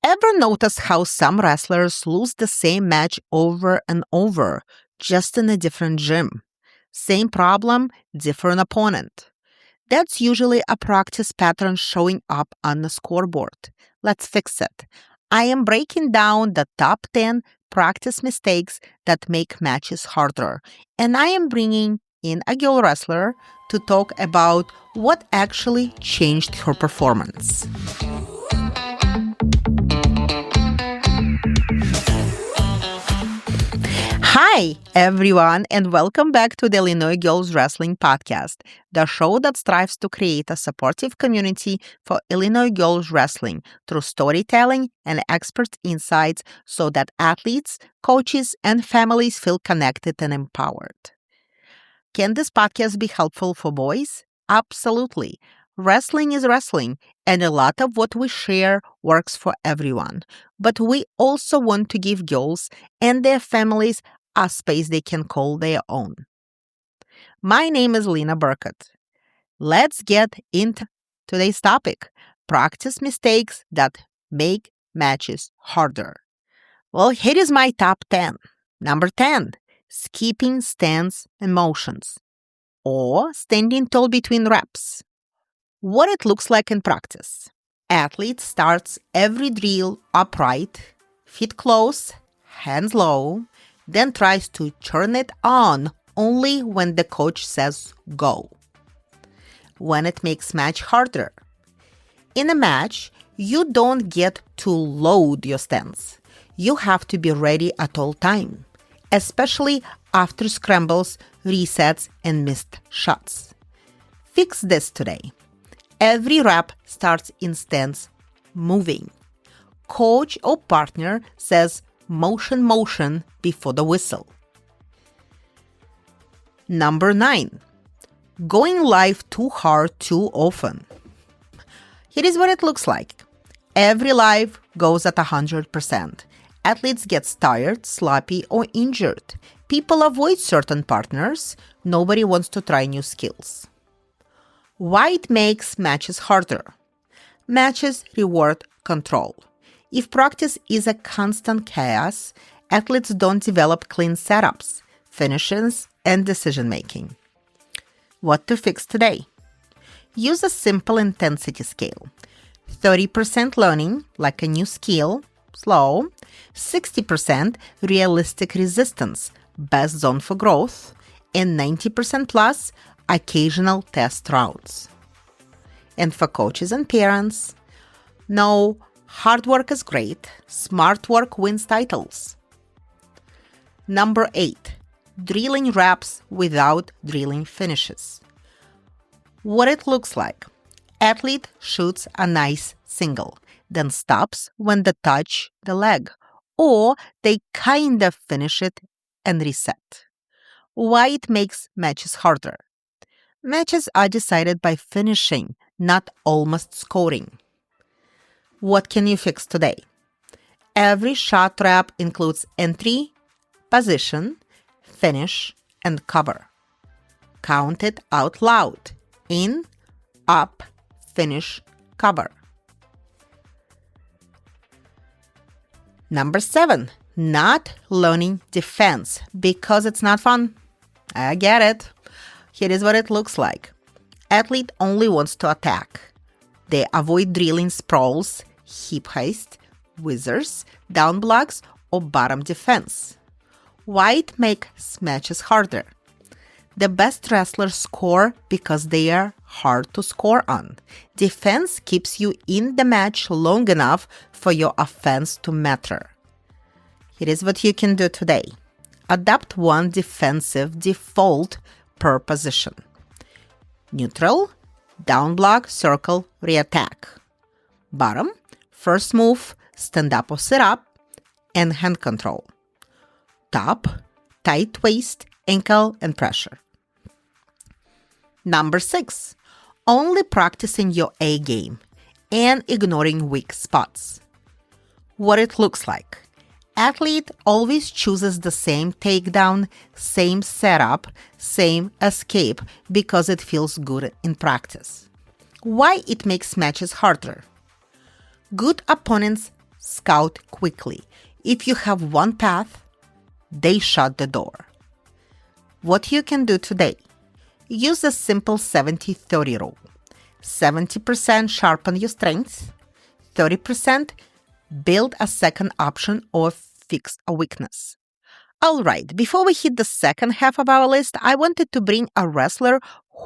Ever notice how some wrestlers lose the same match over and over, just in a different gym? Same problem, different opponent. That's usually a practice pattern showing up on the scoreboard. Let's fix it. I am breaking down the top 10 practice mistakes that make matches harder, and I am bringing in a girl wrestler to talk about what actually changed her performance. Hi, everyone, and welcome back to the Illinois Girls Wrestling Podcast, the show that strives to create a supportive community for Illinois girls wrestling through storytelling and expert insights so that athletes, coaches, and families feel connected and empowered. Can this podcast be helpful for boys? Absolutely. Wrestling is wrestling, and a lot of what we share works for everyone. But we also want to give girls and their families a space they can call their own. My name is Lena Burkut. Let's get into today's topic: practice mistakes that make matches harder. Well, here is my top 10. Number 10, skipping stance and motions, or standing tall between reps. What it looks like in practice. Athlete starts every drill upright, feet close, hands low, then tries to turn it on only when the coach says go. When it makes match harder. In a match, you don't get to load your stance. You have to be ready at all time, especially after scrambles, resets, and missed shots. Fix this today. Every rep starts in stance moving. Coach or partner says motion before the whistle. Number 9, going live too hard too often. Here is what it looks like. Every live goes at 100%. Athletes get tired, sloppy, or injured. People avoid certain partners. Nobody wants to try new skills. Why it makes matches harder? Matches reward control. If practice is a constant chaos, athletes don't develop clean setups, finishes, and decision-making. What to fix today? Use a simple intensity scale. 30% learning, like a new skill, slow. 60% realistic resistance, best zone for growth. And 90% plus, occasional test rounds. And for coaches and parents, no, hard work is great. Smart work wins titles. Number 8, drilling reps without drilling finishes. What it looks like. Athlete shoots a nice single, then stops when they touch the leg, or they kind of finish it and reset. Why it makes matches harder? Matches are decided by finishing, not almost scoring. What can you fix today? Every shot rep includes entry, position, finish, and cover. Count it out loud. In, up, finish, cover. Number 7, not learning defense because it's not fun. I get it. Here is what it looks like. Athlete only wants to attack. They avoid drilling sprawls, hip heist, whizzers, down blocks, or bottom defense. Why it makes matches harder? The best wrestlers score because they are hard to score on. Defense keeps you in the match long enough for your offense to matter. Here is what you can do today. Adopt one defensive default per position. Neutral, down block, circle, reattack. Bottom, first move, stand up or sit up, and hand control. Top, tight waist, ankle, and pressure. Number 6, only practicing your A game and ignoring weak spots. What it looks like. Athlete always chooses the same takedown, same setup, same escape because it feels good in practice. Why it makes matches harder? Good opponents scout quickly. If you have one path, they shut the door. What you can do today? Use the simple 70-30 rule. 70% sharpen your strengths, 30% build a second option or fix a weakness. All right, before we hit the second half of our list, I wanted to bring a wrestler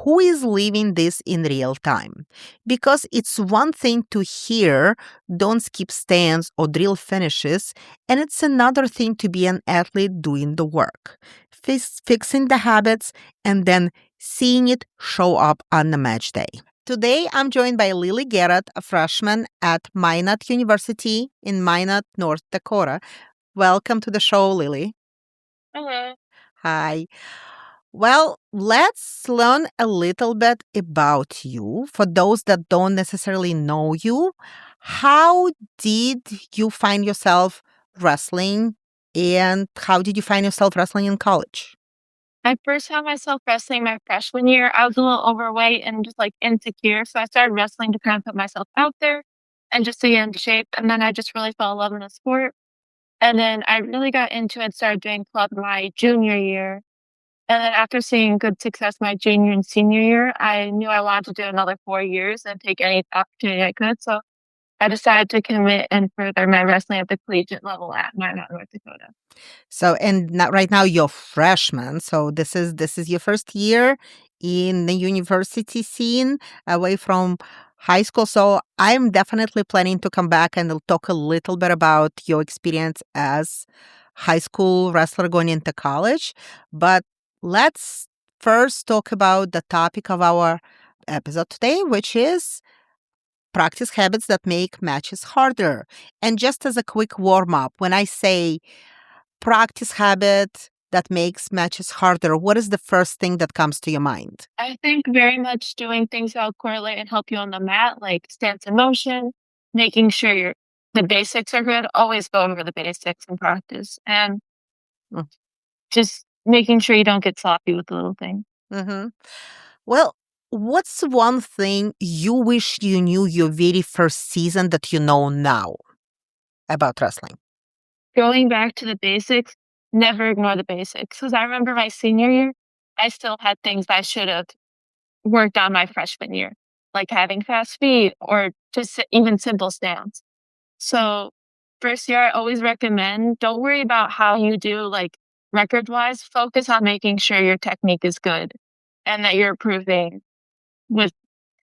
who is living this in real time. Because it's one thing to hear, don't skip stands or drill finishes, and it's another thing to be an athlete doing the work, fixing the habits, and then seeing it show up on the match day. Today, I'm joined by Lily Garrett, a freshman at Minot University in Minot, North Dakota. Welcome to the show, Lily. Hello. Hi. Well, let's learn a little bit about you. For those that don't necessarily know you, how did you find yourself wrestling and how did you find yourself wrestling in college? I first found myself wrestling my freshman year. I was a little overweight and just like insecure. So I started wrestling to kind of put myself out there and just to get into shape. And then I just really fell in love in the sport. And then I really got into it, started doing club my junior year. And then after seeing good success my junior and senior year, I knew I wanted to do another 4 years and take any opportunity I could. So I decided to commit and further my wrestling at the collegiate level at Minot, North Dakota. So, and not, right now you're freshman. So this is your first year in the university scene away from high school. So I'm definitely planning to come back and talk a little bit about your experience as high school wrestler going into college. But let's first talk about the topic of our episode today, which is practice habits that make matches harder. And just as a quick warm up, when I say practice habit that makes matches harder, what is the first thing that comes to your mind? I think very much doing things that'll correlate and help you on the mat, like stance and motion, making sure the basics are good. Always go over the basics in practice, and Mm. just making sure you don't get sloppy with the little thing. Mm-hmm. Well, what's one thing you wish you knew your very first season that you know now about wrestling? Going back to the basics, never ignore the basics. Because I remember my senior year, I still had things I should have worked on my freshman year, like having fast feet or just even simple stance. So first year, I always recommend don't worry about how you do like record wise. Focus on making sure your technique is good and that you're improving with,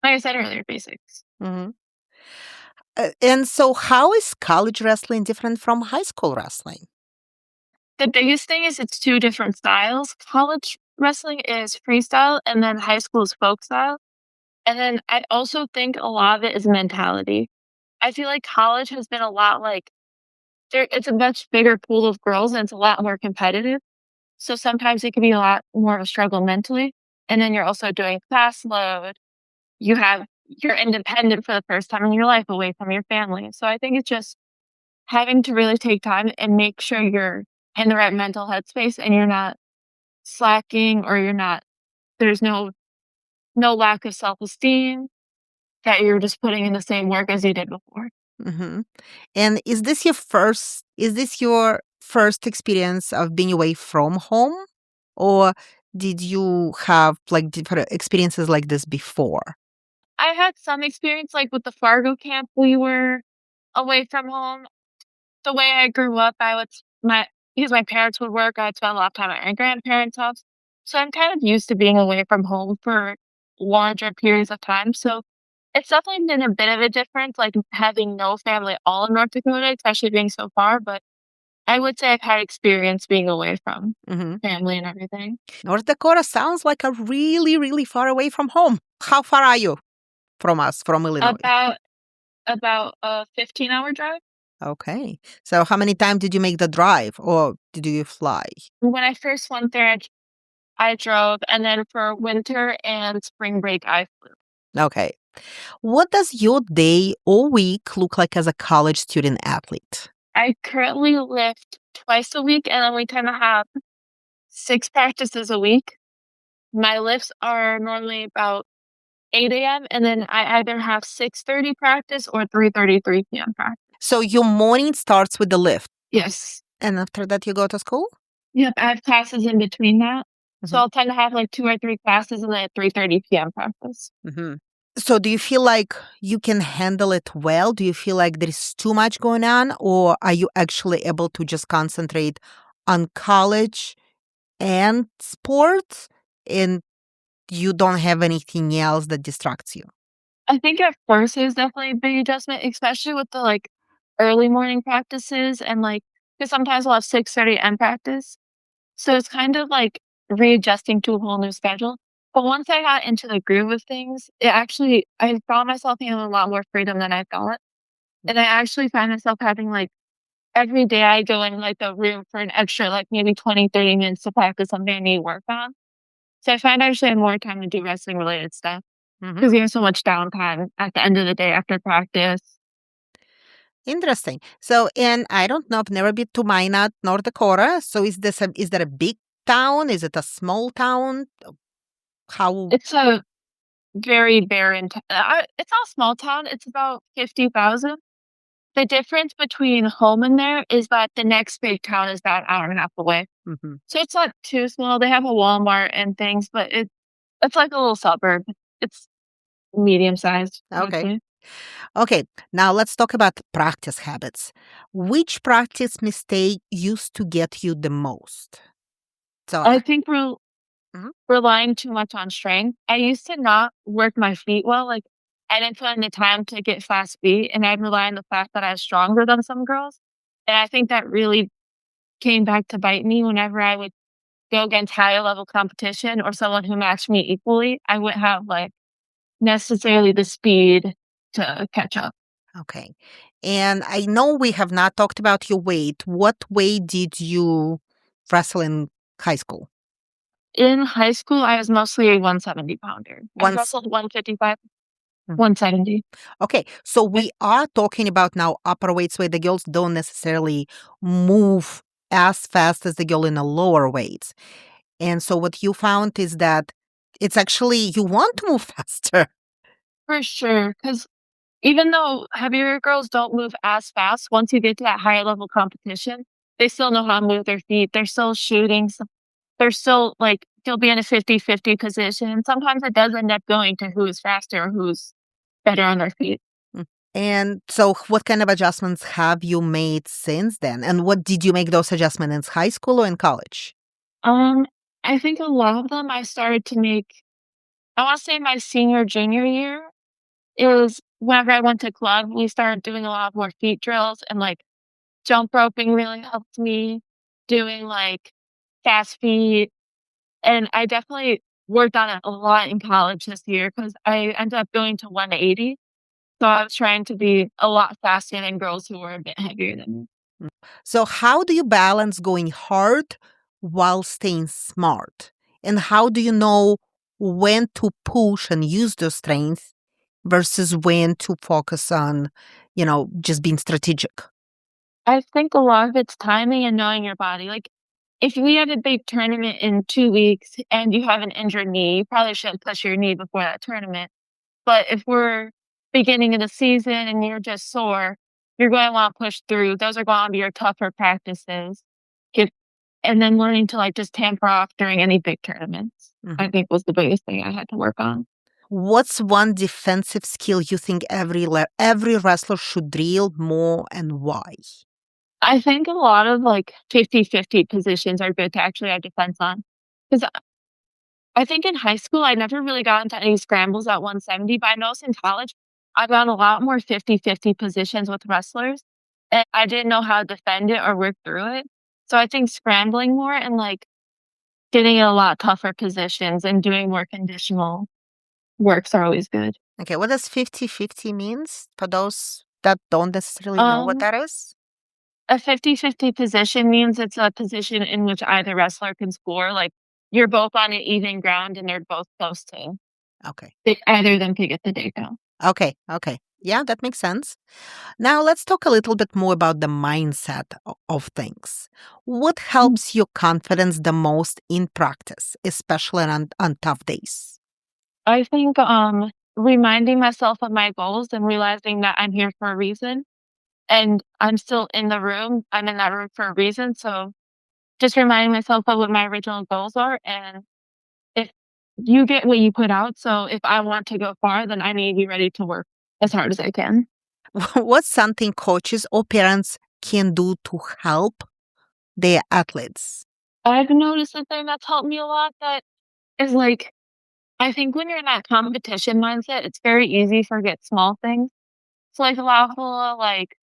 like I said earlier, basics. Mm-hmm. And so, how is college wrestling different from high school wrestling? The biggest thing is it's two different styles. College wrestling is freestyle and then high school is folk style. And then I also think a lot of it is mentality. I feel like college has been a lot like it's a much bigger pool of girls and it's a lot more competitive. So sometimes it can be a lot more of a struggle mentally. And then you're also doing class load. You're independent for the first time in your life away from your family. So I think it's just having to really take time and make sure you're in the right mental headspace and you're not slacking or there's no lack of self-esteem, that you're just putting in the same work as you did before. Mm-hmm. And is this your first experience of being away from home, or did you have like different experiences like this before? I had some experience like with the Fargo camp. We were away from home. The way I grew up, I would my because my parents would work, I'd spend a lot of time at my grandparents' house. So I'm kind of used to being away from home for larger periods of time. So it's definitely been a bit of a difference, like having no family at all in North Dakota, especially being so far. But I would say I've had experience being away from Mm-hmm. family and everything. North Dakota sounds like a really, really far away from home. How far are you from us, from Illinois? About a 15-hour drive. Okay. So how many times did you make the drive or did you fly? When I first went there, I drove, and then for winter and spring break, I flew. Okay. What does your day or week look like as a college student athlete? I currently lift twice a week, and then we tend to have 6 practices a week. My lifts are normally about 8 a.m., and then I either have 6:30 practice or 3:33 p.m. practice. So your morning starts with the lift, Yes. and after that you go to school? Yep, I have classes in between that. So Mhm, I'll tend to have, like, 2 or 3 classes and then a 3:30 PM practice. mhm. So do you feel like you can handle it well? Do you feel like there's too much going on, or are you actually able to just concentrate on college and sports, and you don't have anything else that distracts you? I think at first it was definitely a big adjustment, especially with the, like, early morning practices and, like, because sometimes we'll have 6:30 AM practice. So it's kind of like readjusting to a whole new schedule. But once I got into the groove of things, I found myself having a lot more freedom than I thought. And I actually find myself having like every day I go in like the room for an extra like maybe 20, 30 minutes to practice something I need to work on. So I find I actually have more time to do wrestling related stuff Mhm. because you have so much downtime at the end of the day after practice. Interesting. So, and I don't know, I've never been to Minot, North Dakota. So is that a big town? Is it a small town? How It's a very barren, it's not a small town. It's about 50,000. The difference between home and there is that the next big town is about an hour and a half away. Mhm. So it's not too small. They have a Walmart and things, but it's like a little suburb. It's medium sized, I would Okay. say. Okay. Now let's talk about practice habits. Which practice mistake used to get you the most? So, I think we're mhm. relying too much on strength. I used to not work my feet well. Like I didn't put in the time to get fast feet, and I'd rely on the fact that I was stronger than some girls. And I think that really came back to bite me whenever I would go against higher level competition or someone who matched me equally. I wouldn't have like necessarily the speed to catch up. Okay. And I know we have not talked about your weight. What weight did you wrestle in high school? In high school, I was mostly a 170 pounder. I Once. wrestled 155, 170. Okay, so we are talking about now upper weights where the girls don't necessarily move as fast as the girl in the lower weights. And so what you found is that it's actually you want to move faster. For sure. Because even though heavier girls don't move as fast, once you get to that higher level competition, they still know how to move their feet. They're still shooting. They're still like, they'll be in a 50-50 position. And sometimes it does end up going to who's faster or who's better on their feet. Mm. And so what kind of adjustments have you made since then? And what did you make those adjustments in high school or in college? Um, I think a lot of them I started to make, I want to say my senior, junior year. It was whenever I went to club, we started doing a lot more feet drills and, like, jump roping really helped me, doing, like, fast feet, and I definitely worked on it a lot in college this year because I ended up going to 180, so I was trying to be a lot faster than girls who were a bit heavier than me. Mm. So how do you balance going hard while staying smart? And how do you know when to push and use the strength versus when to focus on, just being strategic? I think a lot of it's timing and knowing your body, like, if we have a big tournament in 2 weeks and you have an injured knee, you probably shouldn't push your knee before that tournament. But if we're beginning of the season and you're just sore, you're going to want to push through. Those are going to be your tougher practices. If, and then learning to like just tamper off during any big tournaments, I Mhm. think was the biggest thing I had to work on. What's one defensive skill you think every wrestler should drill more and why? I think a lot of like 50-50 positions are good to actually have defense on. Because I think in high school, I never really got into any scrambles at 170, but I noticed in college, I got a lot more 50-50 positions with wrestlers, and I didn't know how to defend it or work through it. So I think scrambling more and like getting in a lot tougher positions and doing more conditional works are always good. Okay, what does 50-50 means for those that don't necessarily know what Um, that is? a 50-50 position means it's a position in which either wrestler can score. Like you're both on an even ground and they're both close to Okay. either of them could get the takedown. Okay. Okay. Yeah, that makes sense. Now let's talk a little bit more about the mindset of things. What helps your confidence the most in practice, especially on tough days? I think, reminding myself of my goals and realizing that I'm here for a reason. and I'm still in the room. I'm in that room for a reason. So just reminding myself of what my original goals are. And if you get what you put out, so if I want to go far, then I need to be ready to work as hard as I can. What's something coaches or parents can do to help their athletes? I've noticed a thing that's helped me a lot that is like, I think when you're in that competition mindset, it's very easy to forget small things. So like a lot of like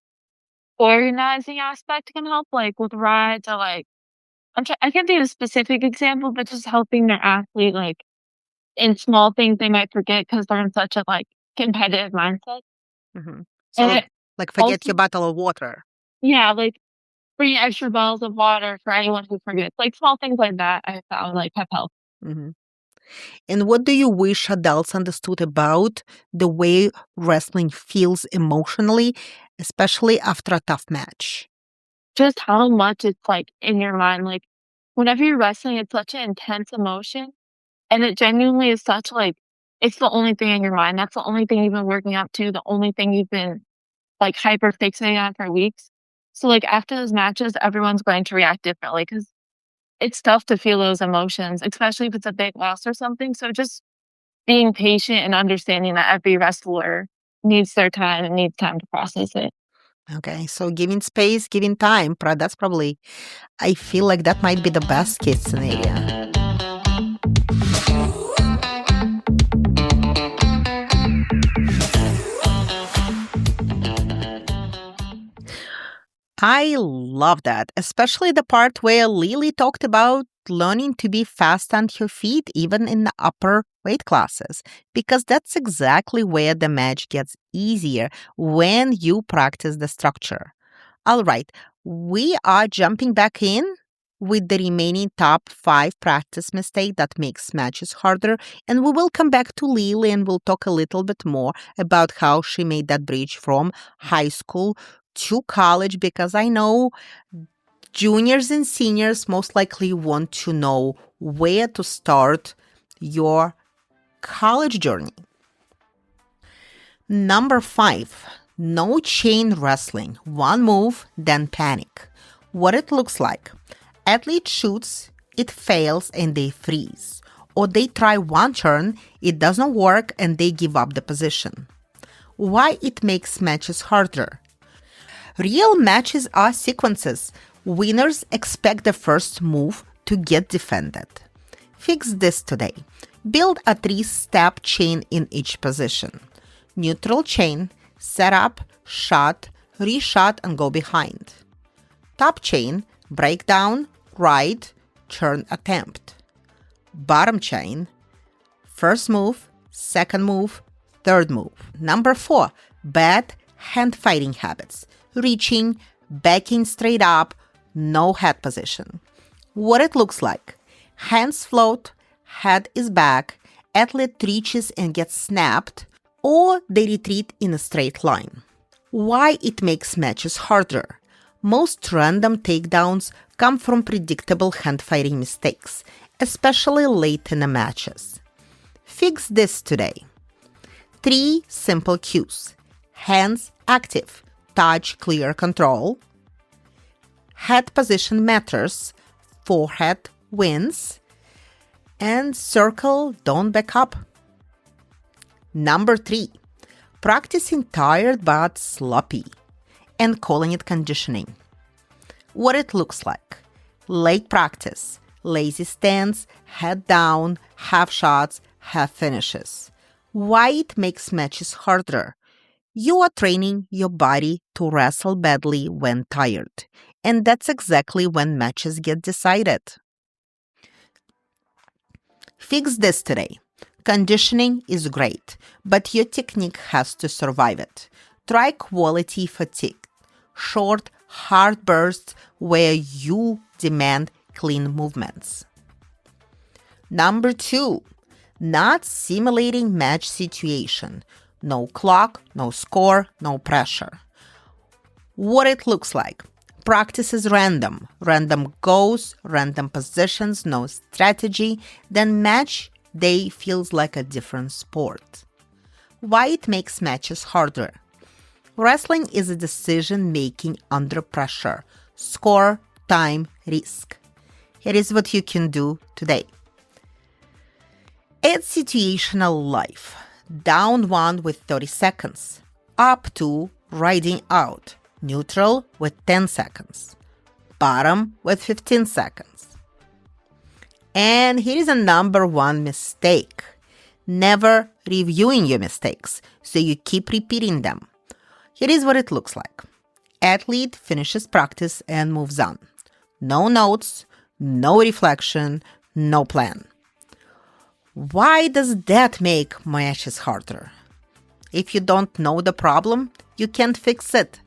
organizing aspect can help, like with rides or like I can't think of a specific example, but just helping their athlete like in small things they might forget because they're in such a like competitive mindset. Hmm. And So, it like, forget also, your bottle of water. yeah, like bringing extra bottles of water for anyone who forgets. Like small things like that I found like have helped. Hmm. And what do you wish adults understood about the way wrestling feels emotionally, especially after a tough match? Just how much it's like in your mind. Like whenever you're wrestling, it's such an intense emotion. And it genuinely is such like it's the only thing in your mind. That's the only thing you've been working up to, the only thing you've been like hyper fixating on for weeks. So like after those matches, everyone's going to react differently because it's tough to feel those emotions, especially if it's a big loss or something. So just being patient and understanding that every wrestler needs their time and needs time to process it. Okay, so giving space, giving time, that's probably, I feel like that might be the best case scenario. I love that, especially the part where Lily talked about learning to be fast on her feet, even in the upper weight classes, because that's exactly where the match gets easier when you practice the structure. All right, we are jumping back in with the remaining top 5 practice mistakes that makes matches harder, and we will come back to Lily and we'll talk a little bit more about how she made that bridge from high school to college, because I know juniors and seniors most likely want to know where to start your college journey. Number 5, no chain wrestling. One move, then panic. What it looks like: athlete shoots, it fails, and they freeze. Or they try one turn, it doesn't work, and they give up the position. Why it makes matches harder? Real matches are sequences. Winners expect the first move to get defended. Fix this today. Build a 3-step chain in each position. Neutral chain, set up, shot, reshot, and go behind. Top chain, breakdown, ride, turn, attempt. Bottom chain, first move, second move, third move. Number 4, bad hand fighting habits. Reaching, backing straight up, no head position. What it looks like: hands float, head is back, athlete reaches and gets snapped, or they retreat in a straight line. Why it makes matches harder? Most random takedowns come from predictable hand fighting mistakes, especially late in the matches. Fix this today. 3 simple cues: hands active, touch, clear, control. Head position matters, forehead wins. And circle, don't back up. Number 3, practicing tired but sloppy and calling it conditioning. What it looks like: late practice, lazy stance, head down, half shots, half finishes. Why it makes matches harder? You are training your body to wrestle badly when tired, and that's exactly when matches get decided. Fix this today. Conditioning is great, but your technique has to survive it. Try quality fatigue, short, hard bursts where you demand clean movements. Number 2, not simulating match situation. No clock, no score, no pressure. What it looks like: practice is random. Random goals, random positions, no strategy. Then match day feels like a different sport. Why it makes matches harder? Wrestling is a decision making under pressure. Score, time, risk. Here is what you can do today. Add situational life. Down 1 with 30 seconds. Up 2, riding out. Neutral with 10 seconds. Bottom with 15 seconds. And here is a number 1 mistake. Never reviewing your mistakes, so you keep repeating them. Here is what it looks like. Athlete finishes practice and moves on. No notes, no reflection, no plan. Why does that make matches harder? If you don't know the problem, you can't fix it.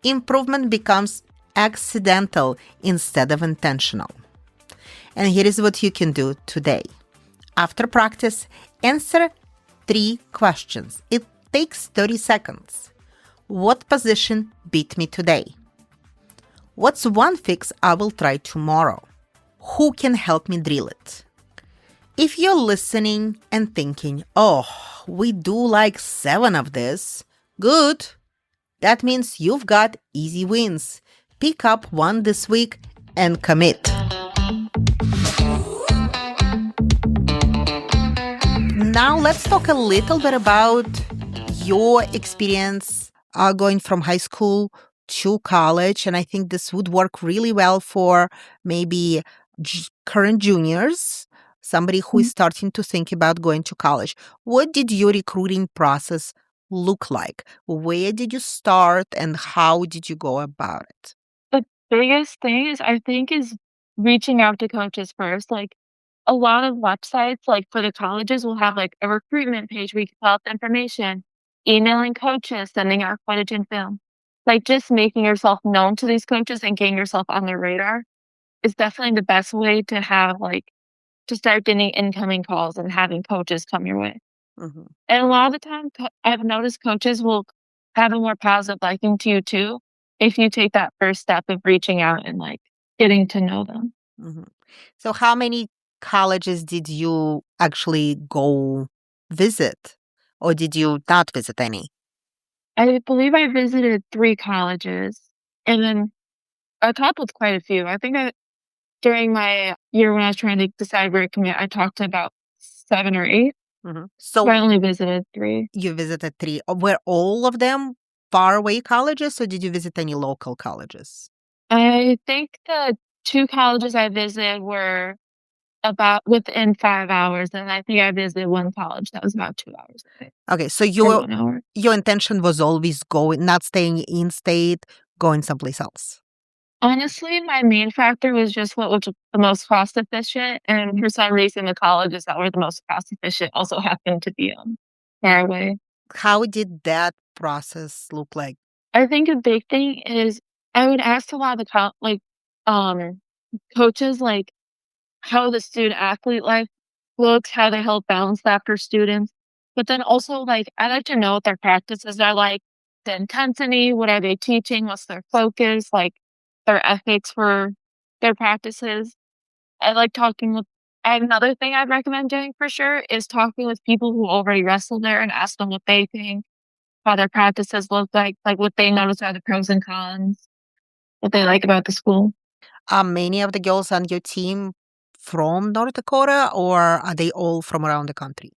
Improvement becomes accidental instead of intentional. And here is what you can do today. After practice, answer 3 questions. It takes 30 seconds. What position beat me today? What's one fix I will try tomorrow? Who can help me drill it? If you're listening and thinking, oh, we do like 7 of this, good. That means you've got easy wins. Pick up 1 this week and commit. Now let's talk a little bit about your experience going from high school to college. And I think this would work really well for maybe current juniors, somebody who is starting to think about going to college. What did your recruiting process look like? Where did you start and how did you go about it? The biggest thing is reaching out to coaches first. Like a lot of websites, like for the colleges, will have like a recruitment page where you can fill out the information, emailing coaches, sending out footage and film. Like just making yourself known to these coaches and getting yourself on their radar is definitely the best way to have like to start getting incoming calls and having coaches come your way. Mm-hmm. And a lot of the time, I've noticed coaches will have a more positive liking to you too if you take that first step of reaching out and like getting to know them. Mm-hmm. So how many colleges did you actually go visit? Or did you not visit any? I believe I visited 3 colleges and then I talked with quite a few. I think during my year when I was trying to decide where to commit, I talked to about 7 or 8. Mm-hmm. So So I only visited 3. you visited 3. Were all of them far away colleges or did you visit any local colleges? I think the 2 colleges I visited were about within 5 hours, and I think I visited 1 college that was about 2 hours away, Okay, so or 1 hour. your intention was always going, not staying in state, going someplace else. Honestly, my main factor was just what was the most cost efficient, and for some reason, the colleges that were the most cost efficient also happened to be, far away. How did that process look like? I think a big thing is I would ask a lot of the coaches, like, how the student athlete life looks, how they help balance that for students. But then also, like, I like to know what their practices are like, the intensity, what are they teaching, what's their focus, like their ethics for their practices. I like talking with, and another thing I'd recommend doing for sure is talking with people who already wrestle there and ask them what they think, how their practices look like what they notice are the pros and cons, what they like about the school. Are many of the girls on your team from North Dakota or are they all from around the country?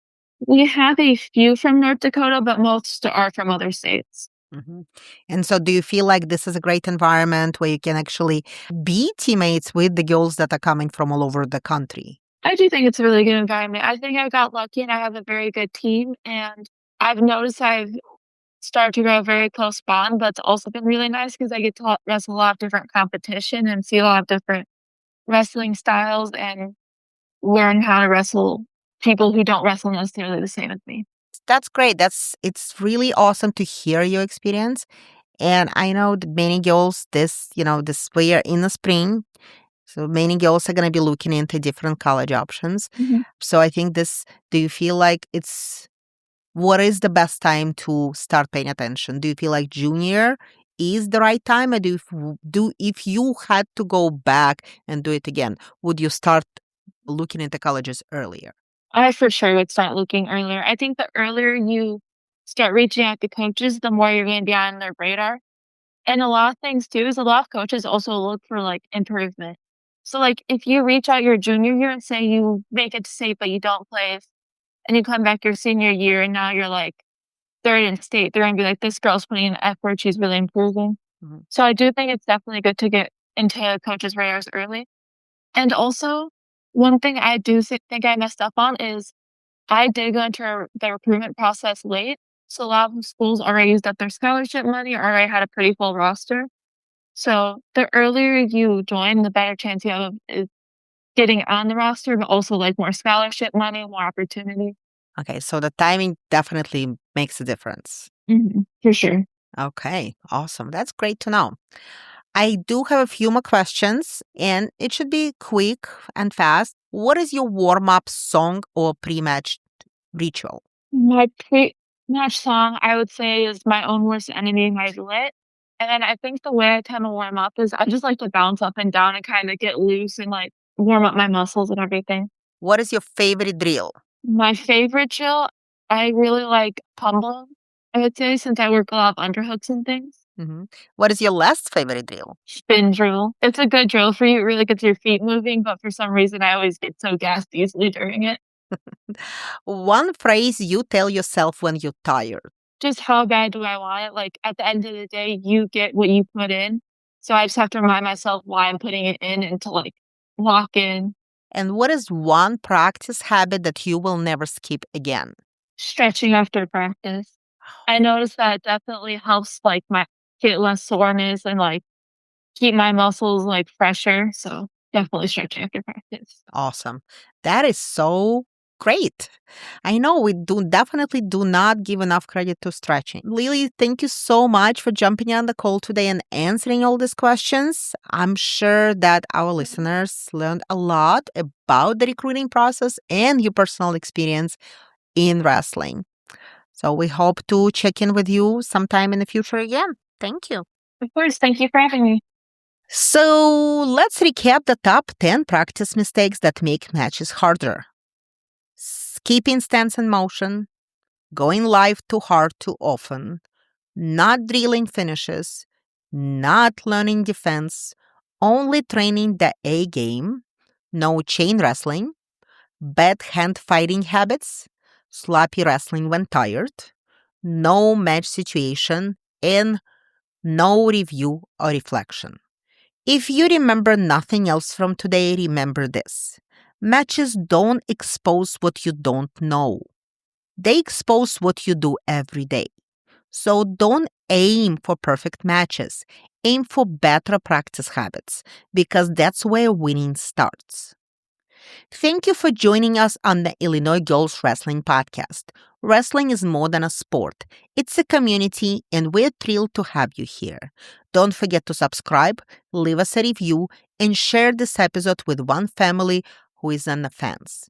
We have a few from North Dakota, but most are from other states. Mm-hmm. And so do you feel like this is a great environment where you can actually be teammates with the girls that are coming from all over the country? I do think it's a really good environment. I think I got lucky and I have a very good team. And I've noticed I've started to grow a very close bond, but it's also been really nice because I get to wrestle a lot of different competition and see a lot of different wrestling styles and learn how to wrestle people who don't wrestle necessarily the same as me. That's great. It's really awesome to hear your experience. And I know that many girls this we are in the spring. So many girls are going to be looking into different college options. Mhm. So I think do you feel like what is the best time to start paying attention? Do you feel like junior is the right time? Or if you had to go back and do it again, would you start looking into colleges earlier? I for sure would start looking earlier. I think the earlier you start reaching out to coaches, the more you're going to be on their radar. And a lot of things too is a lot of coaches also look for like improvement. So like if you reach out your junior year and say you make it to state but you don't place, and you come back your senior year and now you're like third in state, they're gonna be like, this girl's putting in effort, she's really improving. Mhm. So I do think it's definitely good to get into coaches' radars early. And also, one thing I do think I messed up on is I did go into the recruitment process late. So a lot of schools already used up their scholarship money or already had a pretty full roster. So the earlier you join, the better chance you have of getting on the roster, but also like more scholarship money, more opportunity. Okay, so the timing definitely makes a difference. For sure. Okay, awesome. That's great to know. I do have a few more questions, and it should be quick and fast. What is your warm up song or pre match ritual? My pre-match song, I would say, is "My Own Worst Enemy" by Lit. And then I think the way I tend to warm up is I just like to bounce up and down and kind of get loose and like warm up my muscles and everything. What is your favorite drill? My favorite drill, I really like pummel. I would say since I work a lot of underhooks and things. Hmm. What is your last favorite drill? Spin drill. It's a good drill for you. It really gets your feet moving, but for some reason I always get so gassed easily during it. One phrase you tell yourself when you're tired. Just how bad do I want it? Like at the end of the day, you get what you put in. So I just have to remind myself why I'm putting it in and to like lock in. And what is one practice habit that you will never skip again? Stretching after practice. I noticed that it definitely helps like my get less soreness and like keep my muscles like fresher. So definitely stretching after practice. Awesome. That is so great. I know we definitely do not give enough credit to stretching. Lily, thank you so much for jumping on the call today and answering all these questions. I'm sure that our listeners learned a lot about the recruiting process and your personal experience in wrestling. So we hope to check in with you sometime in the future again. Thank you. Of course. Thank you for having me. So let's recap the top 10 practice mistakes that make matches harder. Skipping stance and motion, going live too hard too often, not drilling finishes, not learning defense, only training the A game, no chain wrestling, bad hand fighting habits, sloppy wrestling when tired, no match situation, and no review or reflection. If you remember nothing else from today, remember this. Matches don't expose what you don't know. They expose what you do every day. So don't aim for perfect matches. Aim for better practice habits because that's where winning starts. Thank you for joining us on the Illinois Girls Wrestling Podcast. Wrestling is more than a sport. It's a community, and we're thrilled to have you here. Don't forget to subscribe, leave us a review, and share this episode with one family who is on the fence.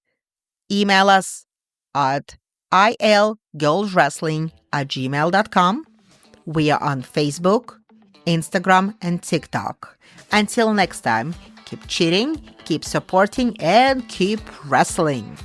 Email us at ilgirlswrestling@gmail.com. We are on Facebook, Instagram, and TikTok. Until next time, keep cheering, keep supporting, and keep wrestling.